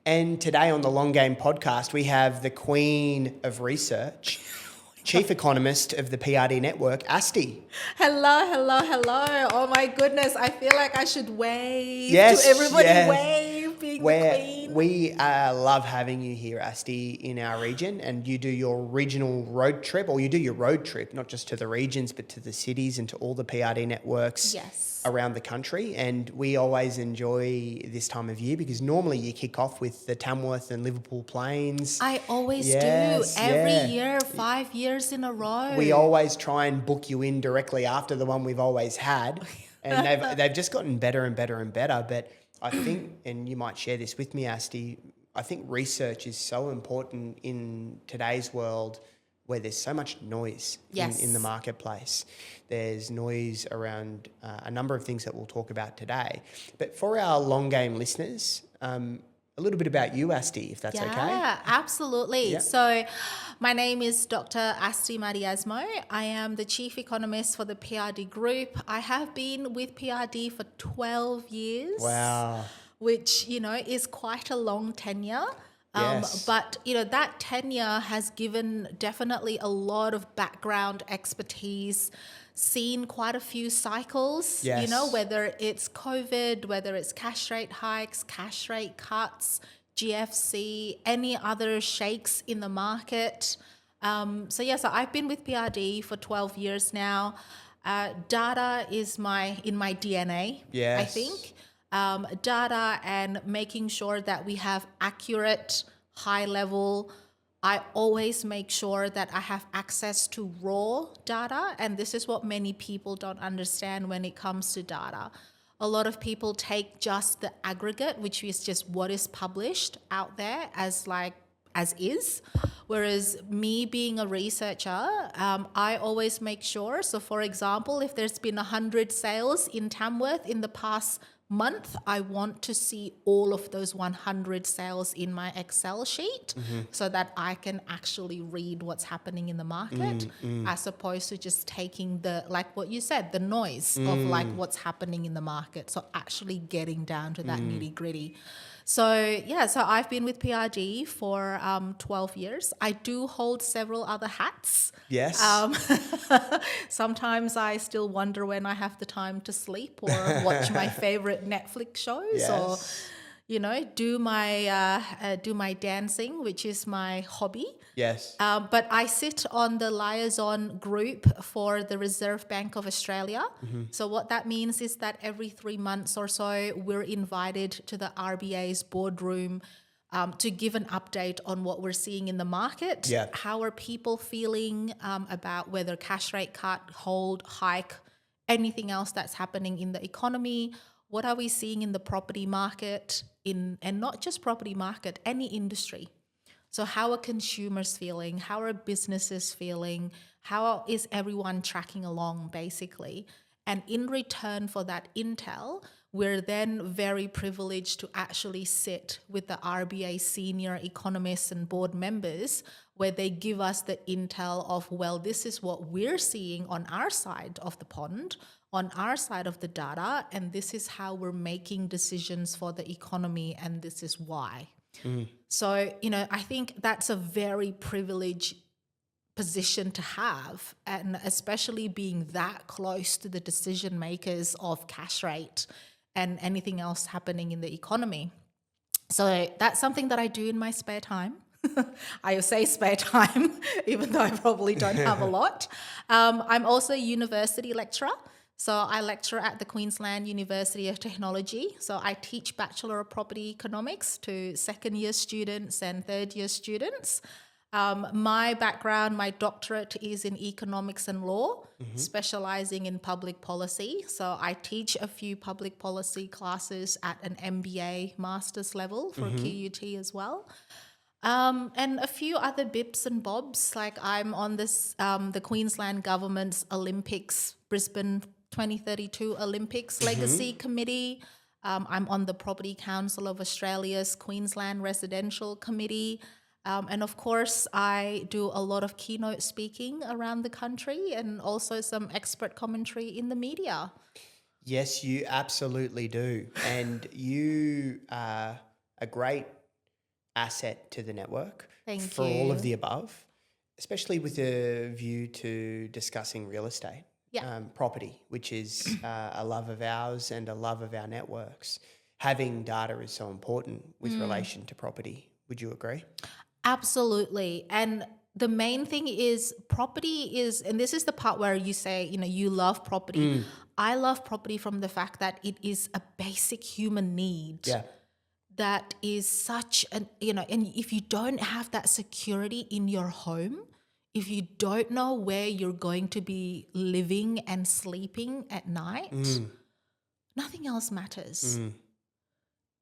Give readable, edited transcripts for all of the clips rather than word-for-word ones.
And today on the Long Game podcast, we have the Queen of Research, Chief Economist of the PRD Network, Asti. Hello. Oh my goodness. I feel like I should wave to everybody. Wave, being the Queen. We love having you here, Asti, in our region, and you do your regional road trip, or you do your road trip, not just to the regions, but to the cities and to all the PRD networks around the country. And we always enjoy this time of year because normally you kick off with the Tamworth and Liverpool Plains. I always do. Every year, 5 years in a row. We always try and book you in directly after the one we've always had. And they've just gotten better and better and better. But I think, and you might share this with me, Asti, I think research is so important in today's world where there's so much noise in the marketplace. There's noise around a number of things that we'll talk about today. But for our long game listeners, a little bit about you, Asti, if that's okay. Yeah, absolutely. Yeah. So my name is Dr. Asti Mardiasmo. I am the Chief Economist for the PRD Group. I have been with PRD for 12 years. Wow. Which, is quite a long tenure. But, that tenure has given definitely a lot of background expertise, seen quite a few cycles, whether it's COVID, whether it's cash rate hikes, cash rate cuts, GFC, any other shakes in the market. So I've been with PRD for 12 years now. Data is in my DNA, I think. Data and making sure that we have accurate, high level. I always make sure that I have access to raw data, and this is what many people don't understand when it comes to data. A lot of people take just the aggregate, which is just what is published out there as is. Whereas me being a researcher, I always make sure. So for example, if there's been 100 sales in Tamworth in the past month, I want to see all of those 100 sales in my Excel sheet so that I can actually read what's happening in the market as opposed to just taking like what you said, the noise of what's happening in the market. So actually getting down to that nitty gritty. So I've been with PRD for 12 years. I do hold several other hats. Yes. Sometimes I still wonder when I have the time to sleep or watch my favorite Netflix shows or, do my dancing, which is my hobby. Yes. But I sit on the liaison group for the Reserve Bank of Australia. So what that means is that every 3 months or so, we're invited to the RBA's boardroom to give an update on what we're seeing in the market. Yeah. How are people feeling about whether cash rate cut, hold, hike, anything else that's happening in the economy? What are we seeing in the property market, and not just property market, any industry? So how are consumers feeling? How are businesses feeling? How is everyone tracking along, basically? And in return for that intel, we're then very privileged to actually sit with the RBA senior economists and board members where they give us the intel of, well, this is what we're seeing on our side of the pond, on our side of the data, and this is how we're making decisions for the economy, and this is why. So, I think that's a very privileged position to have, and especially being that close to the decision makers of cash rate and anything else happening in the economy. So that's something that I do in my spare time. I say spare time, even though I probably don't have a lot. I'm also a university lecturer. So I lecture at the Queensland University of Technology. So I teach Bachelor of Property Economics to second-year students and third-year students. My background, my doctorate is in economics and law, specializing in public policy. So I teach a few public policy classes at an MBA master's level for QUT as well. And a few other bits and bobs, like I'm on this the Queensland Government's Olympics, Brisbane 2032 Olympics Legacy Committee. I'm on the Property Council of Australia's Queensland Residential Committee. And of course, I do a lot of keynote speaking around the country and also some expert commentary in the media. Yes, you absolutely do. And you are a great asset to the network Thank for all of you. the above, especially with a view to discussing real estate, Yeah. property, which is a love of ours and a love of our networks. Having data is so important with relation to property. Would you agree? Absolutely. And the main thing is property is, and this is the part where you say, you love property. I love property from the fact that it is a basic human need Yeah. that is such an, and if you don't have that security in your home, if you don't know where you're going to be living and sleeping at night, nothing else matters.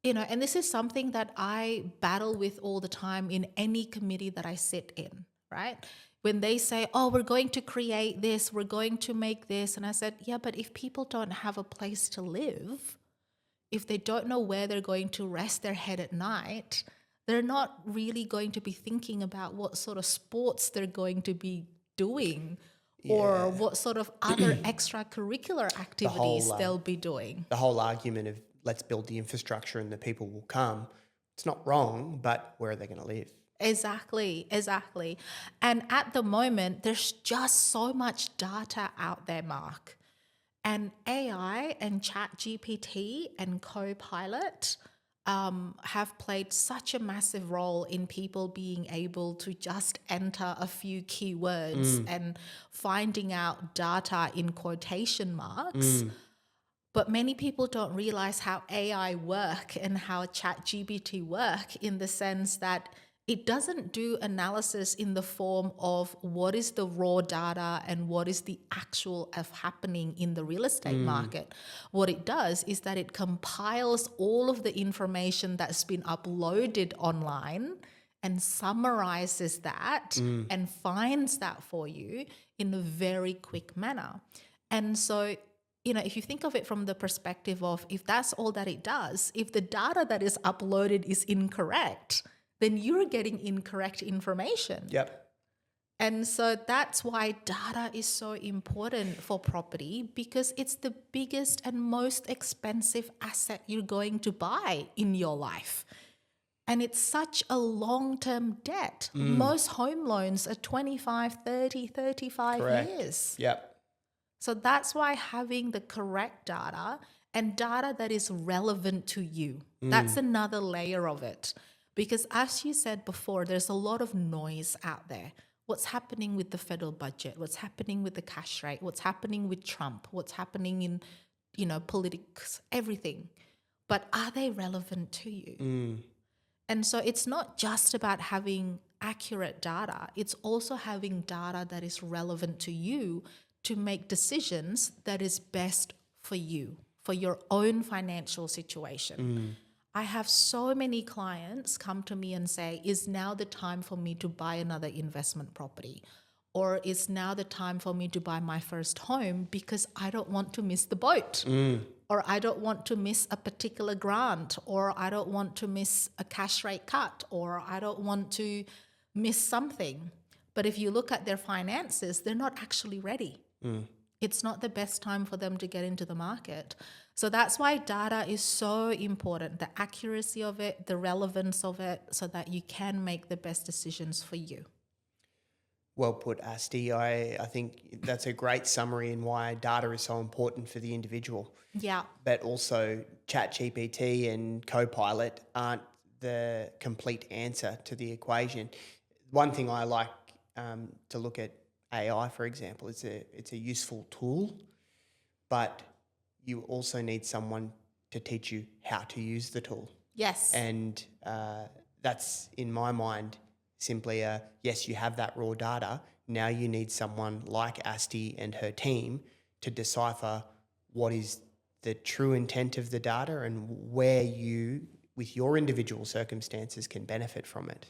And this is something that I battle with all the time in any committee that I sit in, right? When they say, oh, we're going to create this, we're going to make this. And I said, yeah, but if people don't have a place to live, if they don't know where they're going to rest their head at night, they're not really going to be thinking about what sort of sports they're going to be doing or what sort of other extracurricular activities they'll be doing. The whole argument of let's build the infrastructure and the people will come, it's not wrong, but where are they going to live? Exactly. And at the moment, there's just so much data out there, Mark. And AI and ChatGPT and Copilot have played such a massive role in people being able to just enter a few keywords and finding out data in quotation marks. But many people don't realize how AI work and how ChatGPT work in the sense that it doesn't do analysis in the form of what is the raw data and what is the actual of happening in the real estate market. What it does is that it compiles all of the information that's been uploaded online and summarizes that and finds that for you in a very quick manner. And so if you think of it from the perspective of if that's all that it does, if the data that is uploaded is incorrect, then you're getting incorrect information. Yep. And so that's why data is so important for property because it's the biggest and most expensive asset you're going to buy in your life. And it's such a long-term debt. Most home loans are 25, 30, 35 Correct. years. Yep. So that's why having the correct data and data that is relevant to you, that's another layer of it. Because as you said before, there's a lot of noise out there. What's happening with the federal budget? What's happening with the cash rate? What's happening with Trump? What's happening in, politics, everything. But are they relevant to you? And so it's not just about having accurate data. It's also having data that is relevant to you to make decisions that is best for you, for your own financial situation. I have so many clients come to me and say, is now the time for me to buy another investment property? Or is now the time for me to buy my first home because I don't want to miss the boat? Or I don't want to miss a particular grant, or I don't want to miss a cash rate cut, or I don't want to miss something. But if you look at their finances, they're not actually ready. It's not the best time for them to get into the market. So that's why data is so important, the accuracy of it, the relevance of it, so that you can make the best decisions for you. Well put, Asti. I think that's a great summary in why data is so important for the individual. Yeah. But also ChatGPT and Copilot aren't the complete answer to the equation. One thing I like to look at AI, for example, it's a useful tool, but you also need someone to teach you how to use the tool. Yes. And that's, in my mind, simply yes, you have that raw data. Now you need someone like Asti and her team to decipher what is the true intent of the data and where you, with your individual circumstances, can benefit from it.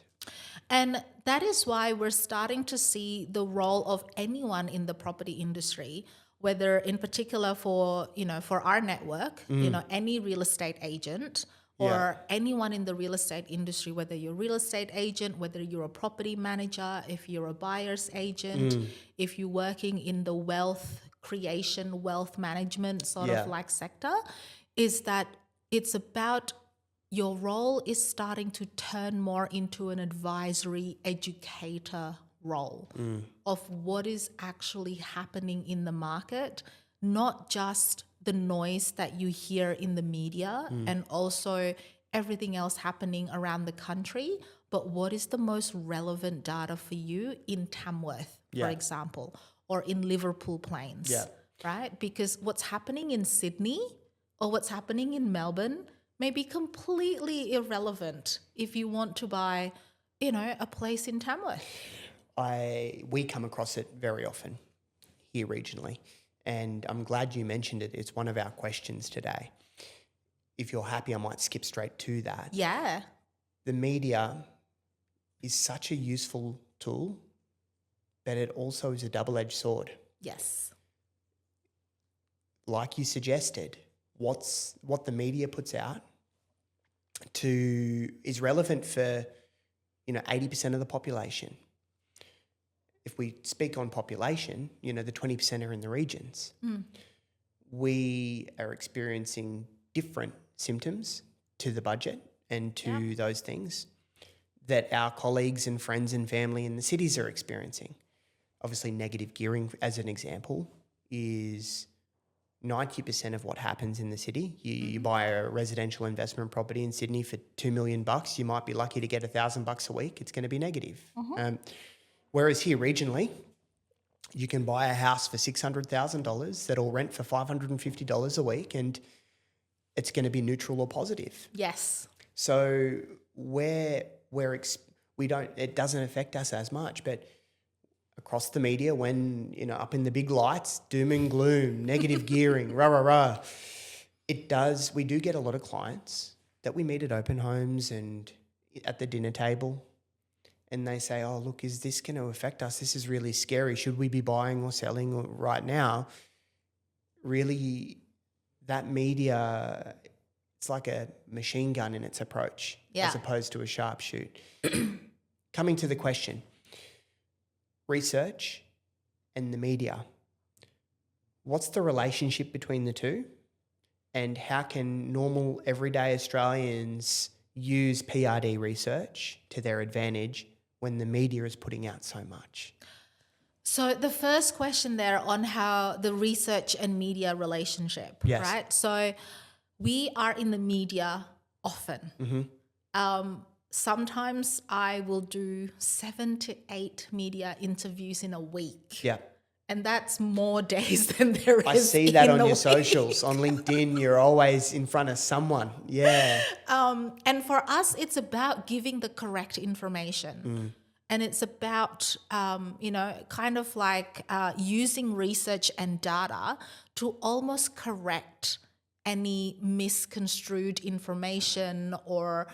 And that is why we're starting to see the role of anyone in the property industry, whether in particular for our network, any real estate agent or anyone in the real estate industry, whether you're a real estate agent, whether you're a property manager, if you're a buyer's agent, if you're working in the wealth creation, wealth management sort of like sector, is that it's about your role is starting to turn more into an advisory educator role of what is actually happening in the market, not just the noise that you hear in the media and also everything else happening around the country, but what is the most relevant data for you in Tamworth, for example, or in Liverpool Plains, right? Because what's happening in Sydney or what's happening in Melbourne may be completely irrelevant if you want to buy, a place in Tamworth. We come across it very often here regionally, and I'm glad you mentioned it. It's one of our questions today. If you're happy, I might skip straight to that. Yeah. The media is such a useful tool, but it also is a double-edged sword. Yes. Like you suggested, what the media puts out is relevant for 80% of the population. If we speak on population, the 20% are in the regions. We are experiencing different symptoms to the budget and to those things that our colleagues and friends and family in the cities are experiencing. Obviously, negative gearing, as an example, is 90% of what happens in the city. You buy a residential investment property in Sydney for $2 million, you might be lucky to get $1,000 a week. It's going to be negative. Whereas here regionally, you can buy a house for $600,000 that'll rent for $550 a week, and it's going to be neutral or positive. Yes. So it doesn't affect us as much, but across the media, when up in the big lights, doom and gloom, negative gearing, rah rah rah, it does. We do get a lot of clients that we meet at open homes and at the dinner table, and they say, "Oh, look, is this going to affect us? This is really scary. Should we be buying or selling right now?" Really, that media, it's like a machine gun in its approach, as opposed to a sharpshoot. Coming to the question, research and the media, what's the relationship between the two, and how can normal everyday Australians use PRD research to their advantage when the media is putting out so much? So the first question there on how the research and media relationship, right? So we are in the media often. Sometimes I will do 7 to 8 media interviews in a week. Yeah. And that's more days than there is. I see that on your socials. On LinkedIn, you're always in front of someone. Yeah. And for us, it's about giving the correct information. And it's about, kind of like using research and data to almost correct any misconstrued information or,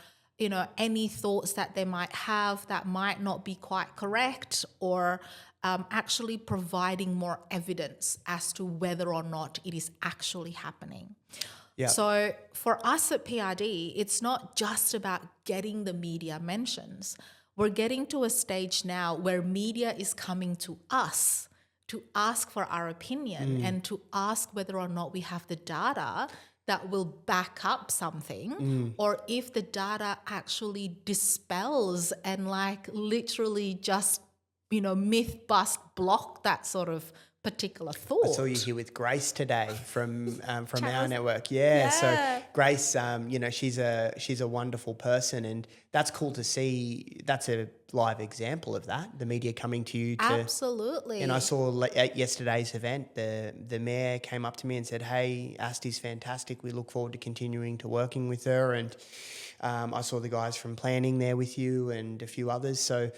any thoughts that they might have that might not be quite correct, or actually providing more evidence as to whether or not it is actually happening. Yeah. So for us at PRD, it's not just about getting the media mentions. We're getting to a stage now where media is coming to us to ask for our opinion and to ask whether or not we have the data that will back up something, or if the data actually dispels and literally just, myth bust block that sort of particular thought. I saw you here with Grace today from our network. Yeah. So Grace, she's a wonderful person, and that's cool to see. That's a live example of that. The media coming to you. Absolutely. And I saw at yesterday's event, the mayor came up to me and said, "Hey, Asti's fantastic. We look forward to continuing to working with her." And I saw the guys from planning there with you and a few others. So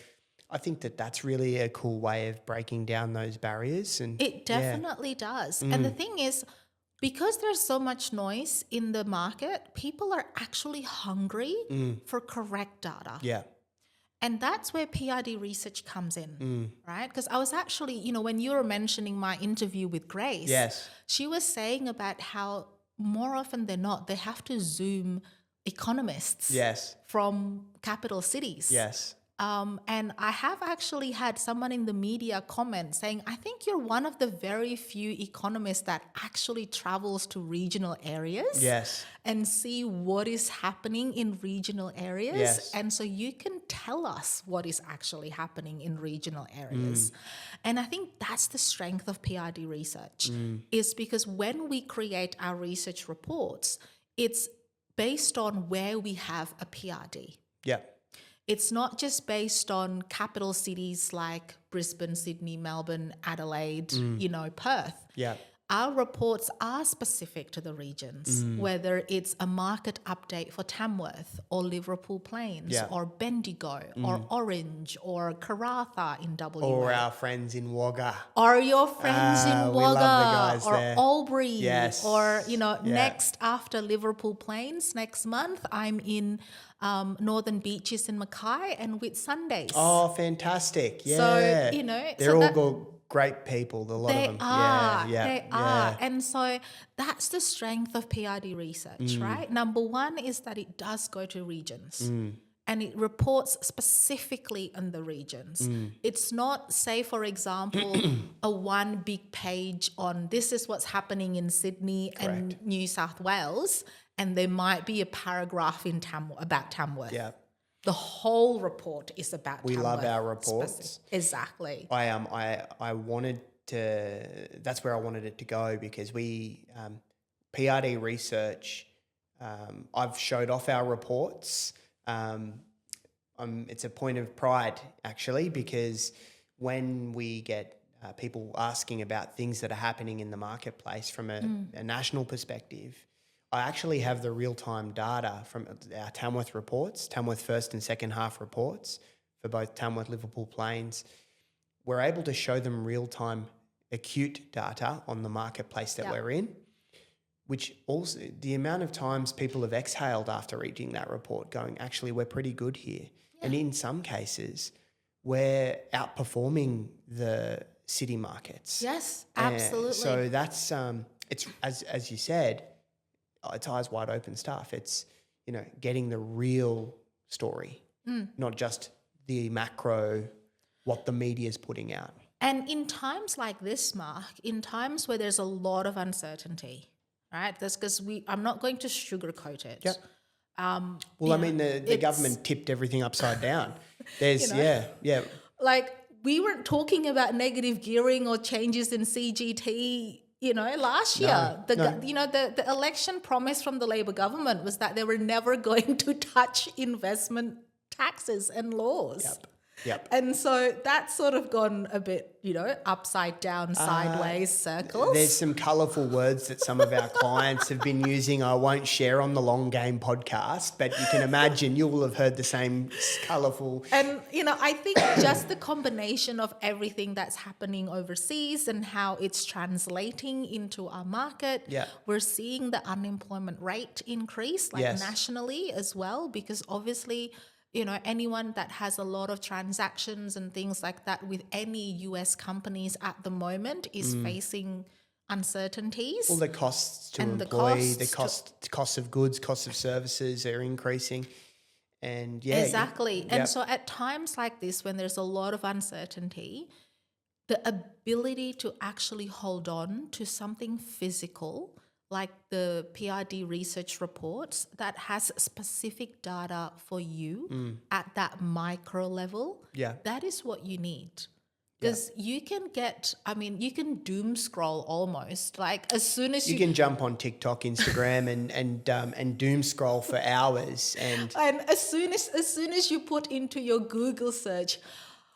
I think that's really a cool way of breaking down those barriers. And it definitely does. And the thing is, because there's so much noise in the market, people are actually hungry for correct data. Yeah. And that's where PRD research comes in, right? Because I was actually, when you were mentioning my interview with Grace, she was saying about how more often than not, they have to Zoom economists from capital cities. Yes. And I have actually had someone in the media comment saying, I think you're one of the very few economists that actually travels to regional areas Yes. and see what is happening in regional areas. Yes. And so you can tell us what is actually happening in regional areas. And I think that's the strength of PRD research, is because when we create our research reports, it's based on where we have a PRD. Yeah. It's not just based on capital cities like Brisbane, Sydney, Melbourne, Adelaide, Perth. Yeah. Our reports are specific to the regions, whether it's a market update for Tamworth or Liverpool Plains or Bendigo or Orange or Karratha in WA. Or our friends in Wagga. Or your friends in we love the Wagga guys or there. Albury. Yes. Or, Yeah. next after Liverpool Plains, next month, I'm in Northern Beaches in Mackay and Whit Sundays. Oh, fantastic. Yeah. So, They're all great people, a lot of them. They are. Yeah. And so that's the strength of PRD research, right? Number one is that it does go to regions. And it reports specifically on the regions. It's not, say, for example, a one big page on this is what's happening in Sydney and New South Wales, and there might be a paragraph in about Tamworth. Yeah. The whole report is about We Tamworth. love our reports. Exactly. I wanted to, that's where I wanted it to go, because we, PRD research, I've showed off our reports. It's a point of pride, actually, because when we get people asking about things that are happening in the marketplace from a national perspective, I actually have the real-time data from our Tamworth reports, Tamworth first and second half reports for both Tamworth, Liverpool Plains. We're able to show them real-time acute data on the marketplace that we're in, which also, the amount of times people have exhaled after reading that report going, actually, we're pretty good here. Yeah. And in some cases, we're outperforming the city markets. Yes, absolutely. So that's, it's as you said, it's eyes wide open stuff. It's, getting the real story, not just the macro, what the media is putting out. And in times like this, Mark, in times where there's a lot of uncertainty, right? That's because I'm not going to sugarcoat it. Yep. The government tipped everything upside down. There's, Like, we weren't talking about negative gearing or changes in CGT, last year. The election promise from the Labor government was that they were never going to touch investment taxes and laws. Yep. And so that's sort of gone a bit, upside down, sideways circles. There's some colourful words that some of our clients have been using. I won't share on the Long Game podcast, but you can imagine you will have heard the same colourful. And, I think just the combination of everything that's happening overseas and how it's translating into our market. Yeah. We're seeing the unemployment rate increase, nationally as well, because obviously, anyone that has a lot of transactions and things like that with any US companies at the moment is facing uncertainties. All the costs to employ, the cost of goods, cost of services are increasing. And exactly. And so at times like this, when there's a lot of uncertainty, the ability to actually hold on to something physical, like the PRD research reports that has specific data for you at that micro level, that is what you need. Because you can you can doom scroll almost. Like, as soon as you can jump on TikTok, Instagram, and doom scroll for hours, and as soon as you put into your Google search,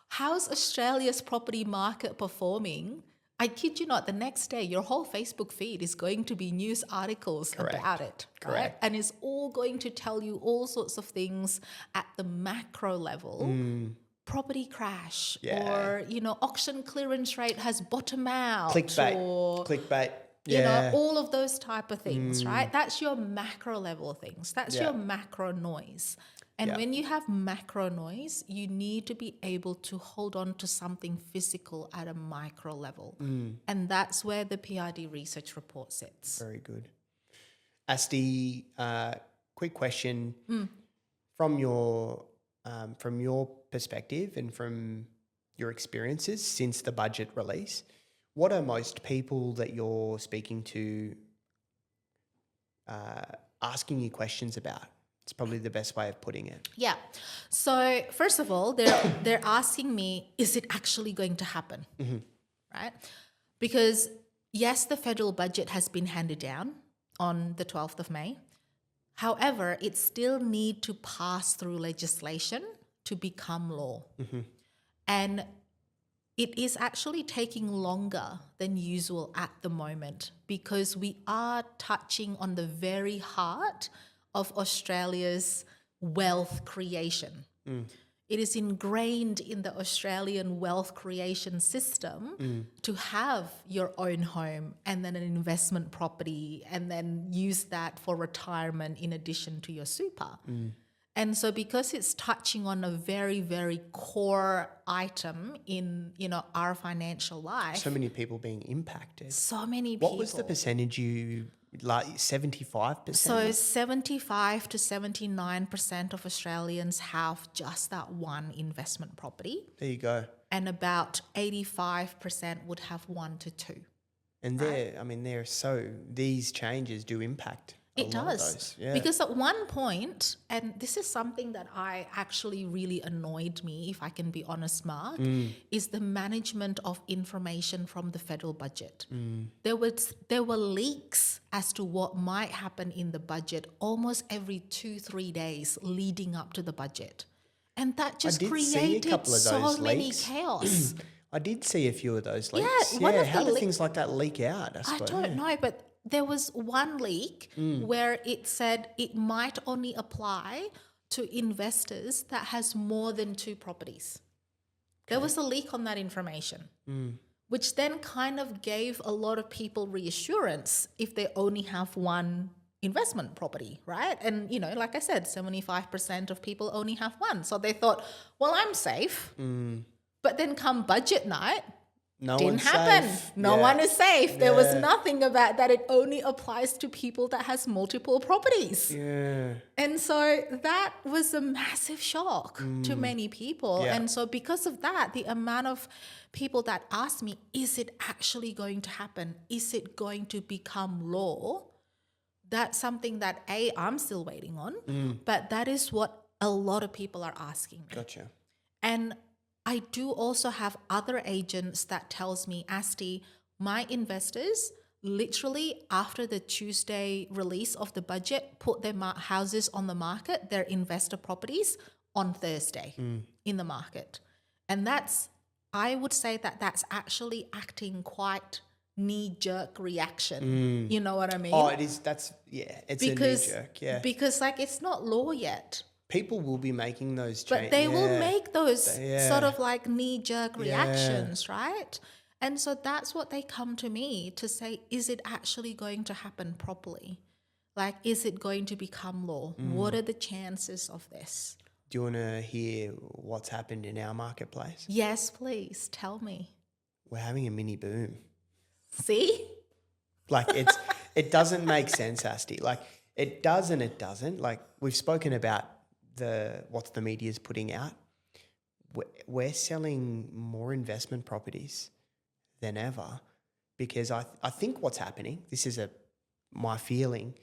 how's Australia's property market performing? I kid you not, the next day, your whole Facebook feed is going to be news articles about it. Right? And it's all going to tell you all sorts of things at the macro level. Property crash, or, auction clearance rate has bottomed out. Clickbait. All of those type of things, right? That's your macro level things. That's your macro noise. And when you have macro noise, you need to be able to hold on to something physical at a micro level. And that's where the PRD research report sits. Very good. Asti, quick question. From your from your perspective and from your experiences since the budget release, what are most people that you're speaking to asking you questions about? It's probably the best way of putting it. Yeah. So first of all, they're asking me, is it actually going to happen? Right? Because yes, the federal budget has been handed down on the 12th of May. However, it still need to pass through legislation to become law. And it is actually taking longer than usual at the moment because we are touching on the very heart of Australia's wealth creation. It is ingrained in the Australian wealth creation system to have your own home and then an investment property and then use that for retirement in addition to your super. And so because it's touching on a very, very core item in, our financial life. So many people being impacted. So many people. What was the percentage you, like 75%? So 75 to 79% of Australians have just that one investment property. There you go. And about 85% would have 1 to 2. And these changes do impact. It does. Because at one point, and this is something that I actually really annoyed me, if I can be honest, Mark, is the management of information from the federal budget. There were leaks as to what might happen in the budget almost every 2-3 days leading up to the budget. And that just created so many chaos. I did see a few of those leaks. Yeah, how do things like that leak out? I don't know, but there was one leak where it said it might only apply to investors that has more than 2 properties. There was a leak on that information, which then kind of gave a lot of people reassurance if they only have one investment property, right? And, like I said, 75% of people only have one. So they thought, well, I'm safe. But then come budget night, didn't happen. Safe. No one is safe. There was nothing about that. It only applies to people that has multiple properties. Yeah. And so that was a massive shock to many people. Yeah. And so because of that, the amount of people that asked me, is it actually going to happen? Is it going to become law? That's something that I'm still waiting on, but that is what a lot of people are asking me. Gotcha. And I do also have other agents that tells me, Asti, my investors literally after the Tuesday release of the budget put their houses on the market, their investor properties on Thursday in the market. And I would say that's actually acting quite knee-jerk reaction. You know what I mean? Oh, it is. It's a knee-jerk, yeah. Because it's not law yet. People will be making those changes. But they will make those sort of knee-jerk reactions, right? And so that's what they come to me to say, is it actually going to happen properly? Is it going to become law? What are the chances of this? Do you want to hear what's happened in our marketplace? Yes, please. Tell me. We're having a mini boom. See? It doesn't make sense, Asti. It does and it doesn't. We've spoken about what the media is putting out. We're selling more investment properties than ever because I think what's happening, this is my feeling,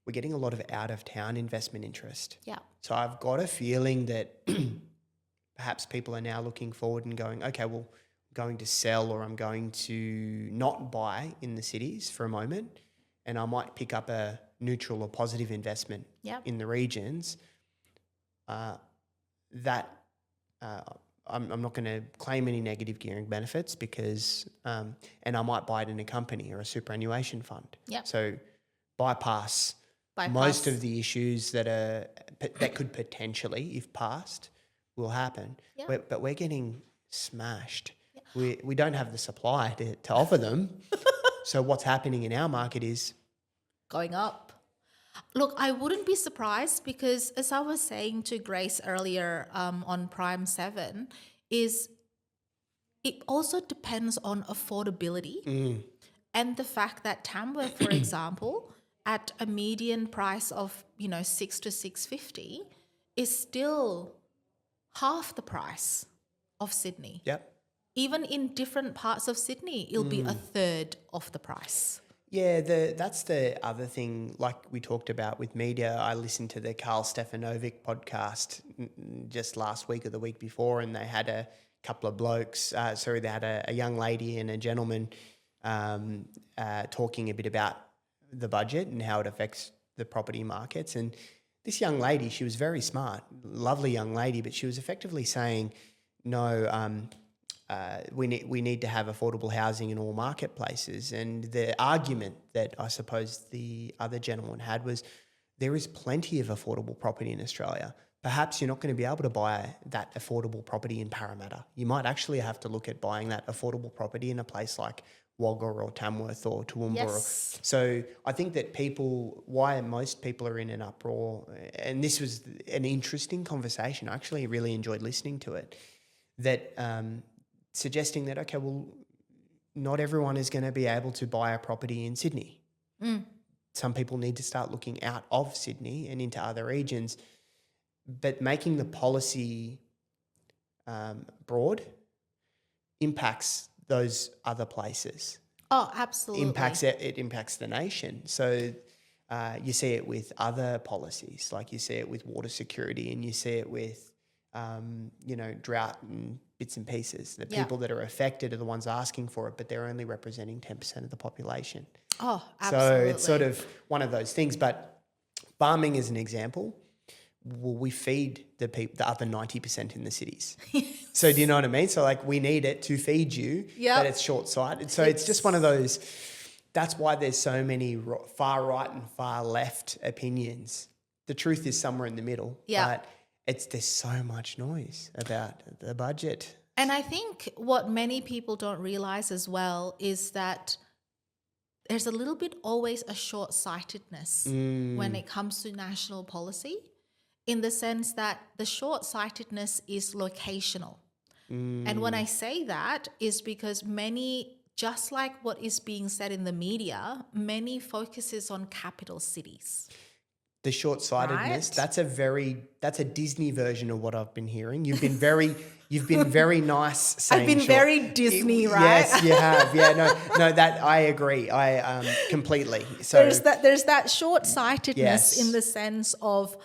we're getting a lot of out-of-town investment interest. Yeah. So I've got a feeling that perhaps people are now looking forward and going, okay, well, I'm going to sell or I'm going to not buy in the cities for a moment and I might pick up a neutral or positive investment in the regions. I'm not going to claim any negative gearing benefits because, and I might buy it in a company or a superannuation fund. Yep. So bypass most of the issues that could potentially, if passed, will happen. Yep. But we're getting smashed. Yep. We don't have the supply to offer them. So what's happening in our market is going up. Look, I wouldn't be surprised because as I was saying to Grace earlier on Prime 7, is it also depends on affordability and the fact that Tamworth, for example, at a median price of, 6 to 650 is still half the price of Sydney. Yep. Even in different parts of Sydney, it'll be a third of the price. Yeah, that's the other thing, like we talked about with media. I listened to the Carl Stefanovic podcast just last week or the week before, and they had a couple of blokes, they had a young lady and a gentleman talking a bit about the budget and how it affects the property markets. And this young lady, she was very smart, lovely young lady, but she was effectively saying, no, we need to have affordable housing in all marketplaces. And the argument that I suppose the other gentleman had was there is plenty of affordable property in Australia. Perhaps you're not going to be able to buy that affordable property in Parramatta. You might actually have to look at buying that affordable property in a place like Wagga or Tamworth or Toowoomba. Yes. So I think that why most people are in an uproar, and this was an interesting conversation. I actually really enjoyed listening to it, that suggesting that, okay, well, not everyone is going to be able to buy a property in Sydney. Some people need to start looking out of Sydney and into other regions, but making the policy broad impacts those other places. Oh, absolutely. It impacts the nation. So you see it with other policies, like you see it with water security, and you see it with drought and bits and pieces. The people that are affected are the ones asking for it, but they're only representing 10% of the population. Oh, absolutely. So it's sort of one of those things. But farming is an example. Well, we feed the other 90% in the cities. So do you know what I mean? So like we need it to feed you, but it's short-sighted. So it's just one of those. That's why there's so many far right and far left opinions. The truth is somewhere in the middle. But there's so much noise about the budget. And I think what many people don't realize as well is that there's a little bit always a short-sightedness when it comes to national policy, in the sense that the short-sightedness is locational. And when I say that is because just like what is being said in the media, many focuses on capital cities. The short-sightedness, that's a Disney version of what I've been hearing. You've been very nice saying I've been very Disney, right? Yes, you have. Yeah, no, that I agree. I completely. So there's that short-sightedness in the sense of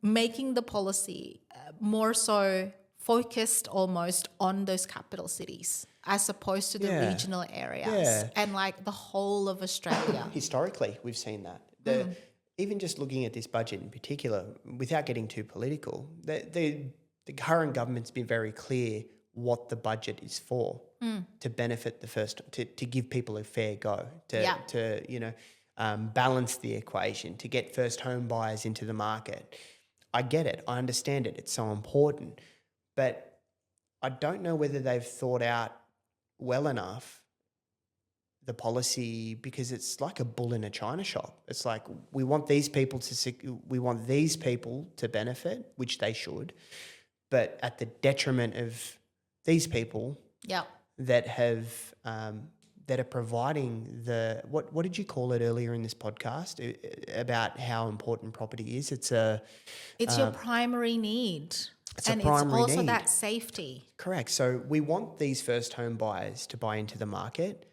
making the policy more so focused almost on those capital cities as opposed to the regional areas and like the whole of Australia. Historically, we've seen that. Even just looking at this budget in particular, without getting too political, the current government's been very clear what the budget is for, to benefit to give people a fair go, to balance the equation, to get first home buyers into the market. I get it. I understand it. It's so important. But I don't know whether they've thought out well enough the policy, because it's like a bull in a china shop. It's like we want these people to benefit, which they should, but at the detriment of these people that have that are providing what did you call it earlier in this podcast about how important property is? It's your primary need. It's also that safety. Correct. So we want these first home buyers to buy into the market,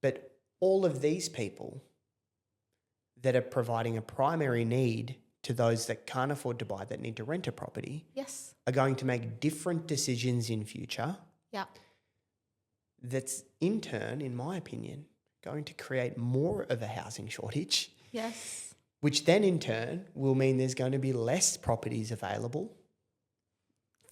but all of these people that are providing a primary need to those that can't afford to buy, that need to rent a property, are going to make different decisions in future. Yeah. That's in turn, in my opinion, going to create more of a housing shortage. Yes. Which then in turn will mean there's going to be less properties available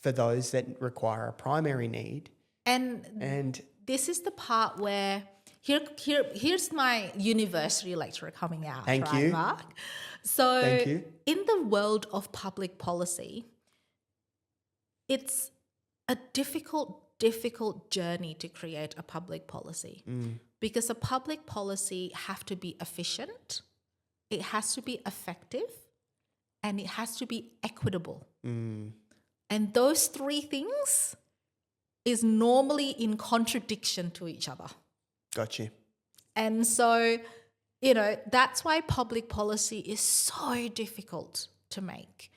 for those that require a primary need. And this is the part where here's my university lecturer coming out. Thank you, Mark? So thank you. In the world of public policy, it's a difficult journey to create a public policy, because a public policy have to be efficient, it has to be effective, and it has to be equitable. And those three things is normally in contradiction to each other. Got you. And so, that's why public policy is so difficult to make.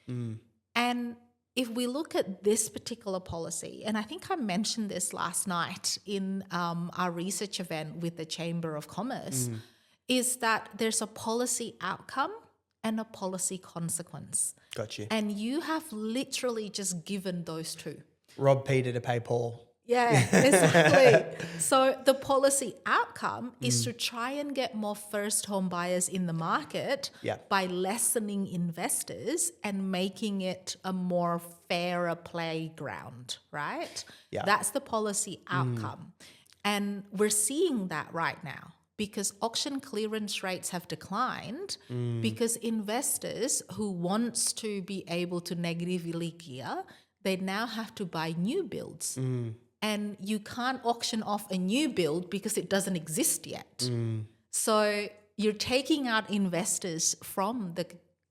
And if we look at this particular policy, and I think I mentioned this last night in our research event with the Chamber of Commerce, is that there's a policy outcome and a policy consequence. Got you. And you have literally just given those two. Rob Peter to pay Paul. Yeah, exactly. So the policy outcome is to try and get more first home buyers in the market by lessening investors and making it a more fairer playground, right? Yeah. That's the policy outcome. And we're seeing that right now because auction clearance rates have declined because investors who wants to be able to negatively gear, they now have to buy new builds. And you can't auction off a new build because it doesn't exist yet. So you're taking out investors from the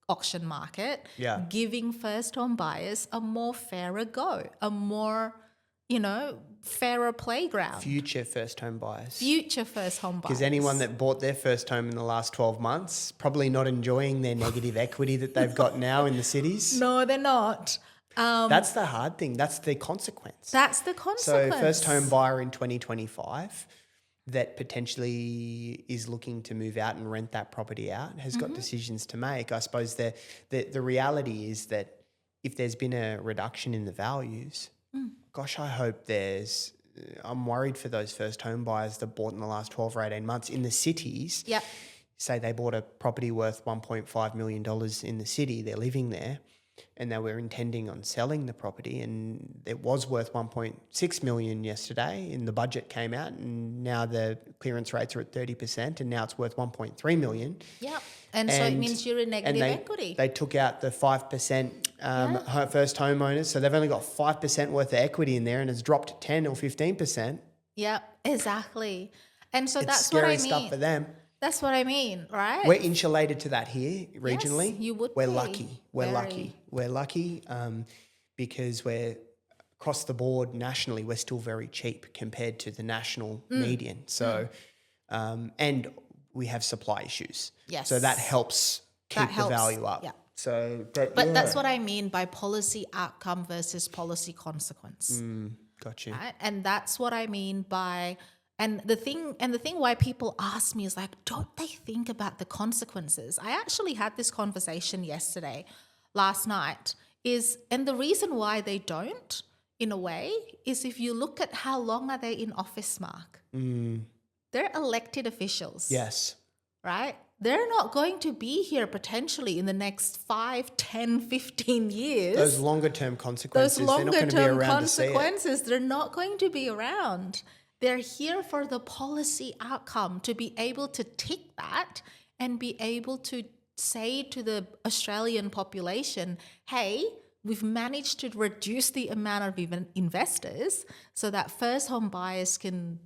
auction market, giving first home buyers a more fairer go, a more, fairer playground. Future first home buyers. Future first home buyers. Because anyone that bought their first home in the last 12 months, probably not enjoying their negative equity that they've got now in the cities. No, they're not. That's the hard thing. That's the consequence. That's the consequence. So first home buyer in 2025 that potentially is looking to move out and rent that property out has got decisions to make. I suppose the reality is that if there's been a reduction in the values, gosh, I hope I'm worried for those first home buyers that bought in the last 12 or 18 months in the cities. Yep. Say they bought a property worth $1.5 million in the city, they're living there, and they were intending on selling the property, and it was worth 1.6 million yesterday, and the budget came out, and now the clearance rates are at 30%, and now it's worth 1.3 million. Yeah, and so it means you're in negative equity. They took out the 5% first homeowners, so they've only got 5% worth of equity in there, and it's dropped 10 or 15%. Yeah, exactly. And so It's that's what I mean. scary stuff for them. That's what I mean, right? We're insulated to that here regionally. Yes, you would We're be. lucky. We're Very. lucky. We're lucky because we're across the board nationally. We're still very cheap compared to the national median. So, and we have supply issues. Yes. So that helps keep the value up. Yeah. So, But that's what I mean by policy outcome versus policy consequence. Got you. Right? And that's what I mean by and the thing why people ask me is like, don't they think about the consequences? I actually had this conversation last night, and the reason why they don't, in a way, is if you look at how long are they in office, Mark? They're elected officials. Yes. Right? They're not going to be here potentially in the next 5, 10, 15 years. Those longer term consequences, they're not going to be around to see it. They're not going to be around. They're here for the policy outcome, to be able to tick that and be able to say to the Australian population, hey, we've managed to reduce the amount of investors so that first home buyers can,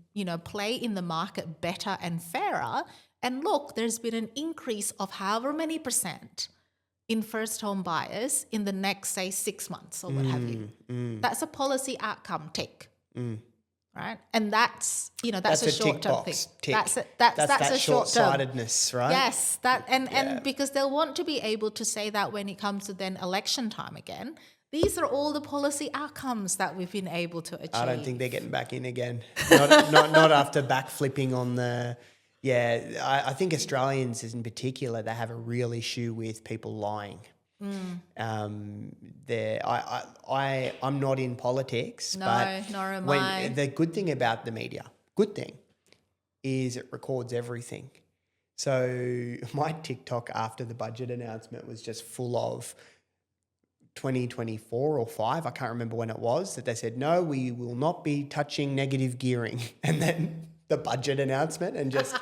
play in the market better and fairer. And look, there's been an increase of however many percent in first home buyers in the next, say, 6 months or what have you. That's a policy outcome tick. Right? And that's a short-term thing. Tick. That's that a short-sightedness, right? Yes, and because they'll want to be able to say that when it comes to then election time again. These are all the policy outcomes that we've been able to achieve. I don't think they're getting back in again. Not after backflipping on the. Yeah, I think Australians in particular, they have a real issue with people lying. I'm not in politics, but nor am I. The good thing about the media, is it records everything. So my TikTok after the budget announcement was just full of 2024 or 5, I can't remember when it was, that they said, no, we will not be touching negative gearing. And then the budget announcement and just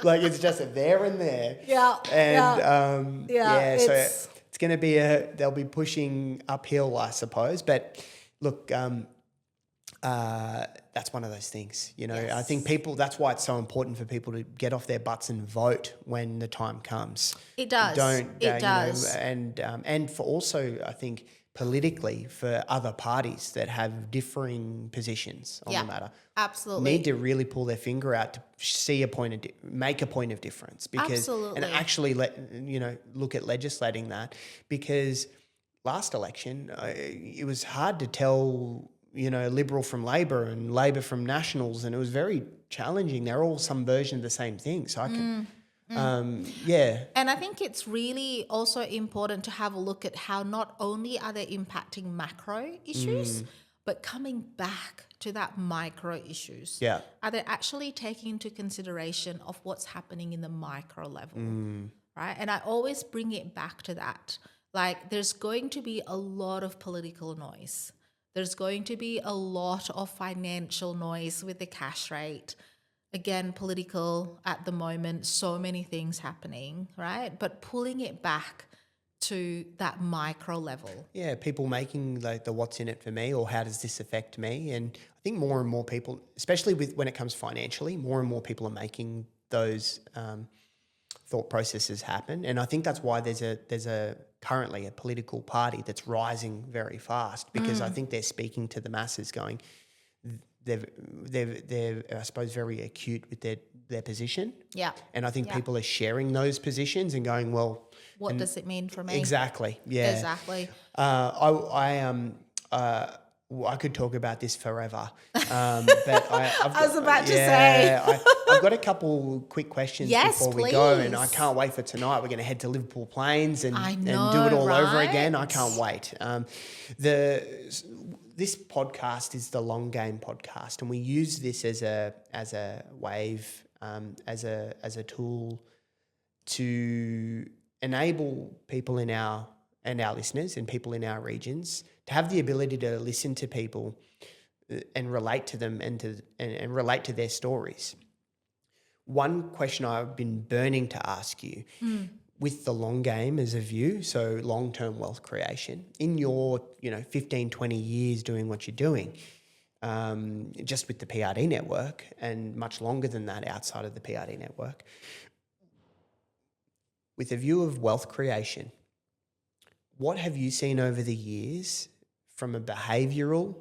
like it's just there and there. Yeah. And so it's going to be they'll be pushing uphill, I suppose. But look, that's one of those things, Yes. I think that's why it's so important for people to get off their butts and vote when the time comes. It does. It does. And for also, I think, politically, for other parties that have differing positions on the matter. Absolutely. Need to really pull their finger out to see make a point of difference, because Absolutely. and actually look at legislating that, because last election, it was hard to tell, Liberal from Labor and Labor from Nationals, and it was very challenging. They're all some version of the same thing. So I can, yeah. And I think it's really also important to have a look at how not only are they impacting macro issues, but coming back to that micro issues. Yeah. Are they actually taking into consideration of what's happening in the micro level, right? And I always bring it back to that. Like, there's going to be a lot of political noise. There's going to be a lot of financial noise with the cash rate. Again, political at the moment, so many things happening, right? But pulling it back to that micro level. Yeah, people making like the what's in it for me, or how does this affect me? And I think more and more people, especially when it comes financially, more and more people are making those thought processes happen. And I think that's why there's currently a political party that's rising very fast, because I think they're speaking to the masses, going, they're I suppose very acute with their position. Yeah. And I think people are sharing those positions and going, well, what does it mean for me? Exactly. Yeah. Exactly. I could talk about this forever, but I was about to say. I've got a couple quick questions before we go, and I can't wait for tonight. We're going to head to Liverpool Plains and do it all over again. I can't wait. This podcast is the Long Game podcast, and we use this as a wave, as a tool to enable people in our listeners and people in our regions to have the ability to listen to people and relate to them and relate to their stories. One question I've been burning to ask you, with the long game as a view, so long-term wealth creation, in your 15, 20 years doing what you're doing, just with the PRD network, and much longer than that outside of the PRD network, with a view of wealth creation, what have you seen over the years from a behavioural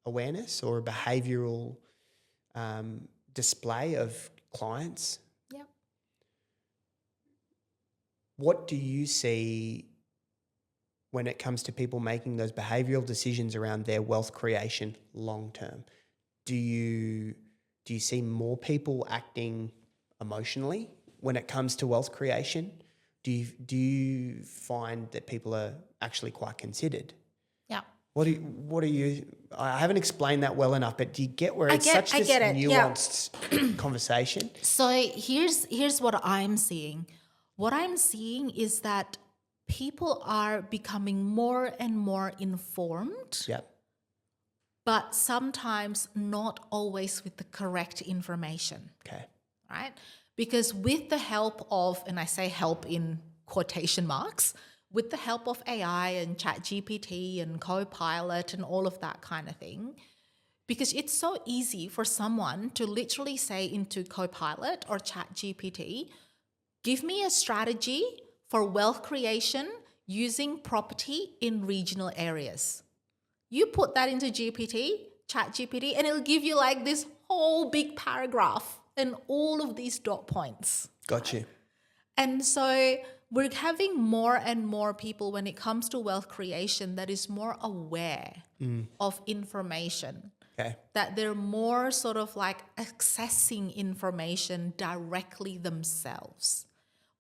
awareness or a behavioural display of clients? Yeah. What do you see when it comes to people making those behavioural decisions around their wealth creation long term? Do you see more people acting emotionally when it comes to wealth creation? Do you find that people are actually quite considered? Yeah. What do you? I haven't explained that well enough, but do you get where it's such this nuanced conversation? So here's what I'm seeing. What I'm seeing is that people are becoming more and more informed. Yep. But sometimes not always with the correct information. Okay. Right? Because with the help of, and I say help in quotation marks, with the help of AI and ChatGPT and Copilot and all of that kind of thing, because it's so easy for someone to literally say into Copilot or ChatGPT, give me a strategy for wealth creation using property in regional areas. You put that into ChatGPT, and it'll give you like this whole big paragraph and all of these dot points. Got you. And so we're having more and more people when it comes to wealth creation that is more aware of information. Okay. That they're more sort of like accessing information directly themselves.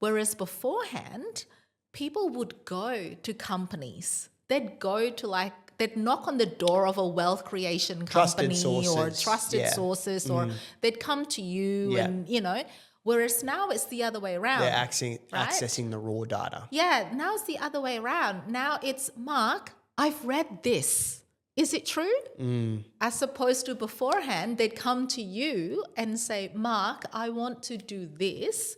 Whereas beforehand, people would go to companies. They'd go to they'd knock on the door of a wealth creation company or trusted sources, or they'd come to you and, whereas now it's the other way around. They're accessing the raw data. Yeah, now it's the other way around. Now it's, Mark, I've read this. Is it true? As opposed to beforehand, they'd come to you and say, Mark, I want to do this.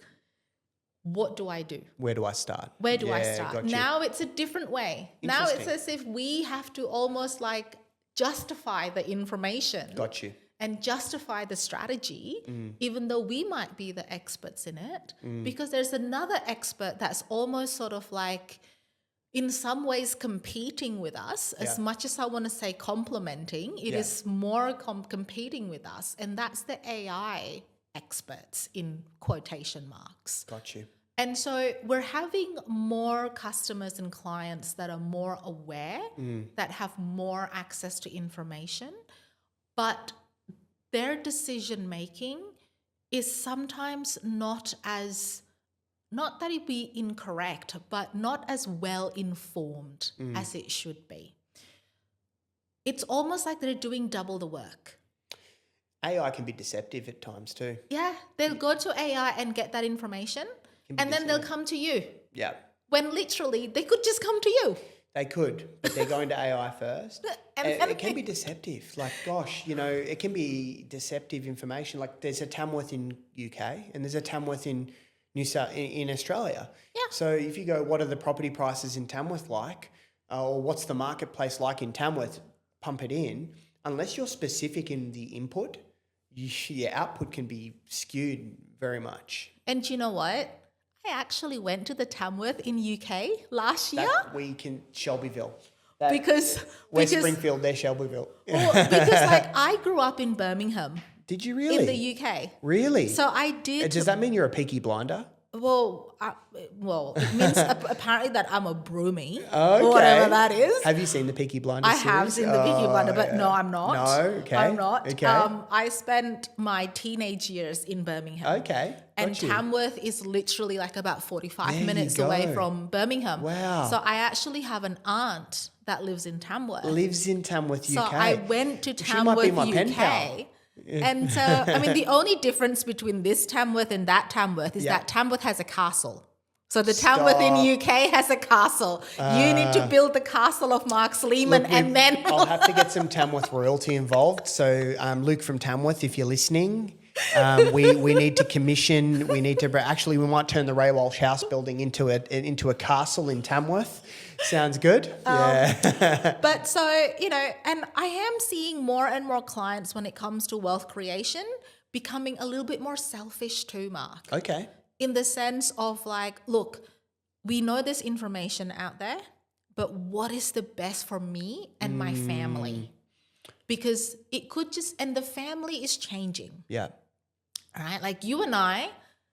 What do I do? Where do I start? Where do I start? Now it's a different way. Now it's Interesting. as if we have to almost like justify the information. Got you. And justify the strategy, even though we might be the experts in it, because there's another expert that's almost sort of like, in some ways, competing with us. As much as I want to say complementing, it is more competing with us, and that's the AI experts in quotation marks. Got you. And so we're having more customers and clients that are more aware, that have more access to information, but their decision making is sometimes not that it be incorrect, but not as well informed as it should be. It's almost like they're doing double the work. AI can be deceptive at times too. Yeah, they'll go to AI and get that information, and then they'll come to you. Yeah. When literally they could just come to you. They could, but they're going to AI first. And it can be deceptive. Like, gosh, it can be deceptive information. Like, there's a Tamworth in UK and there's a Tamworth in in Australia. Yeah. So if you go, what are the property prices in Tamworth like, or what's the marketplace like in Tamworth? Pump it in. Unless you're specific in the input, your output can be skewed very much. And you know what? I actually went to the Tamworth in UK last year. Shelbyville. Because Springfield, they're Shelbyville. because I grew up in Birmingham. Did you really? In the UK. Really? So I did. Does that mean you're a Peaky Blinder? Well, it means apparently that I'm a broomie, Okay. or whatever that is. Have you seen the Peaky Blinders I have series? seen the Peaky Blinder, but no, I'm not. No? Okay. I'm not. Okay. I spent my teenage years in Birmingham. Okay. And Got you. Tamworth is literally like about 45 There you minutes go. away from Birmingham. Wow. So I actually have an aunt that lives in Tamworth. Lives in Tamworth, So UK. I went to She might be Tamworth, my pen UK. pal. And so, I mean, the only difference between this Tamworth and that Tamworth is Yeah. that Tamworth has a castle. So the Tamworth in UK has a castle. You need to build the castle of Mark Sleiman, and then I'll have to get some Tamworth royalty involved. So Luke from Tamworth, if you're listening, we need to commission. We need to actually. We might turn the Ray Walsh House building into a castle in Tamworth. Sounds good. Yeah. But so, and I am seeing more and more clients when it comes to wealth creation becoming a little bit more selfish too, Mark. Okay. In the sense of like, look, we know there's information out there, but what is the best for me and my family? Because it could and the family is changing. Yeah. All right. Like you and I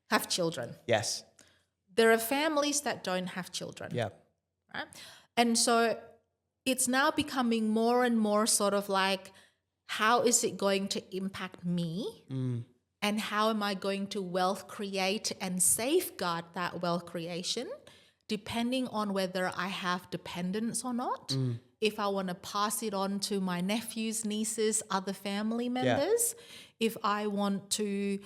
have children. Yes. There are families that don't have children. Yeah. Right. And so it's now becoming more and more sort of like, how is it going to impact me? And how am I going to wealth create and safeguard that wealth creation, depending on whether I have dependents or not? If I want to pass it on to my nephews, nieces, other family members, if I want to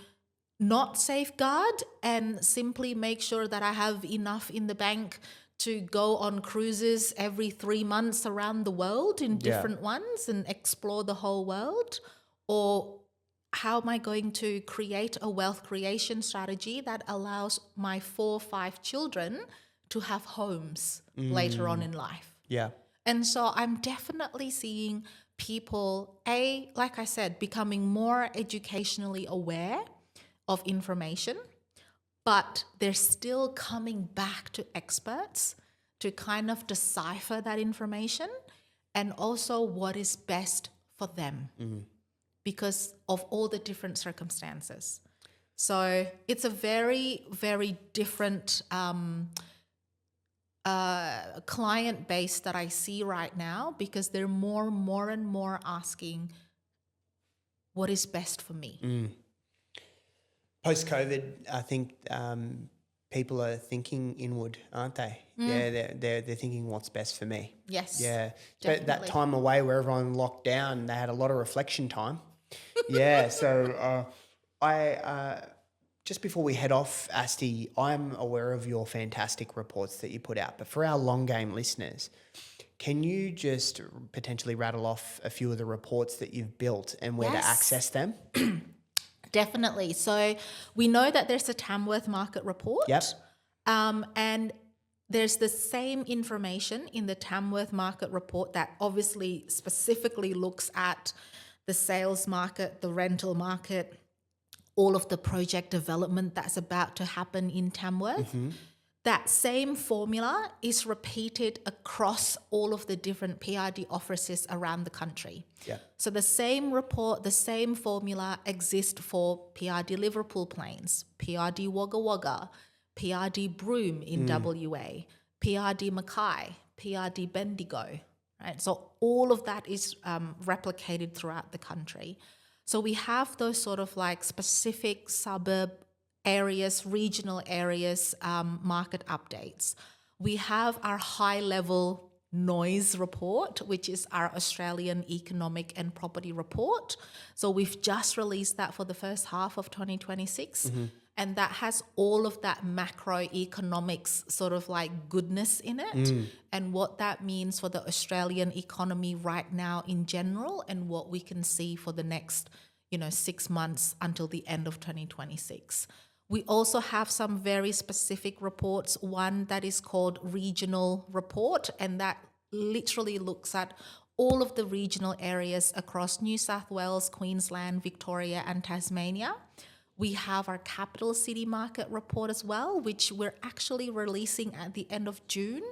not safeguard and simply make sure that I have enough in the bank to go on cruises every 3 months around the world in different ones and explore the whole world, or how am I going to create a wealth creation strategy that allows my 4 or 5 children to have homes later on in life? Yeah. And so I'm definitely seeing people, like I said, becoming more educationally aware of information, but they're still coming back to experts to kind of decipher that information and also what is best for them. Because of all the different circumstances. So it's a very, very different client base that I see right now, because they're more and more asking, what is best for me? Post-COVID, I think people are thinking inward, aren't they? Yeah, they're thinking what's best for me. Yes. Yeah. Definitely. That time away where everyone locked down, they had a lot of reflection time. Yeah. So I just before we head off, Asti, I'm aware of your fantastic reports that you put out, but for our long game listeners, can you just potentially rattle off a few of the reports that you've built and where to access them? Definitely. So we know that there's a Tamworth market report. Yep. And there's the same information in the Tamworth market report that obviously specifically looks at the sales market, the rental market, all of the project development that's about to happen in Tamworth. That same formula is repeated across all of the different PRD offices around the country. Yeah. So the same report, the same formula exists for PRD Liverpool Plains, PRD Wagga Wagga, PRD Broome in WA, PRD Mackay, PRD Bendigo, right? So all of that is replicated throughout the country. So we have those sort of like specific suburb areas, regional areas, market updates. We have our high-level noise report, which is our Australian economic and property report. So we've just released that for the first half of 2026. And that has all of that macroeconomics sort of like goodness in it and what that means for the Australian economy right now in general and what we can see for the next, 6 months until the end of 2026. We also have some very specific reports, one that is called Regional Report, and that literally looks at all of the regional areas across New South Wales, Queensland, Victoria, and Tasmania. We have our capital city market report as well, which we're actually releasing at the end of June,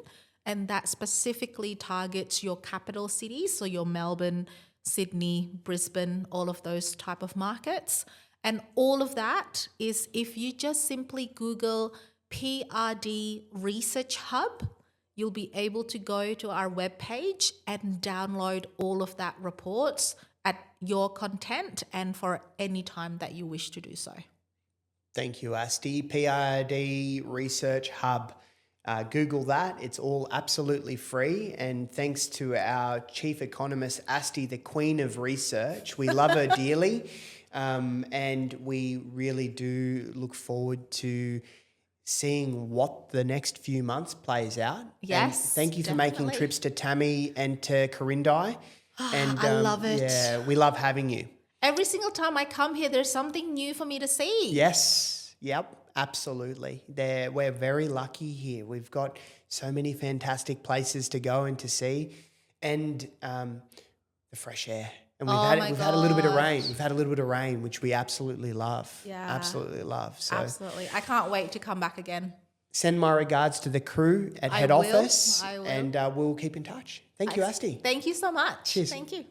and that specifically targets your capital cities, so your Melbourne, Sydney, Brisbane, all of those type of markets. And all of that is if you just simply Google PRD Research Hub, you'll be able to go to our webpage and download all of that reports at your content and for any time that you wish to do so. Thank you, Asti. PRD Research Hub. Google that. It's all absolutely free. And thanks to our chief economist, Asti, the queen of research. We love her dearly. And we really do look forward to seeing what the next few months plays out. Yes, and thank you for making trips to Tammy and to Corindai. And I love it. Yeah, we love having you. Every single time I come here, there's something new for me to see. Yes. Yep. Absolutely. We're very lucky here. We've got so many fantastic places to go and to see, and the fresh air. And we've had a little bit of rain. We've had a little bit of rain, which we absolutely love. Yeah. Absolutely love. So absolutely. I can't wait to come back again. Send my regards to the crew at head office. I will. And we'll keep in touch. Thank you, Asti. Thank you so much. Cheers. Thank you.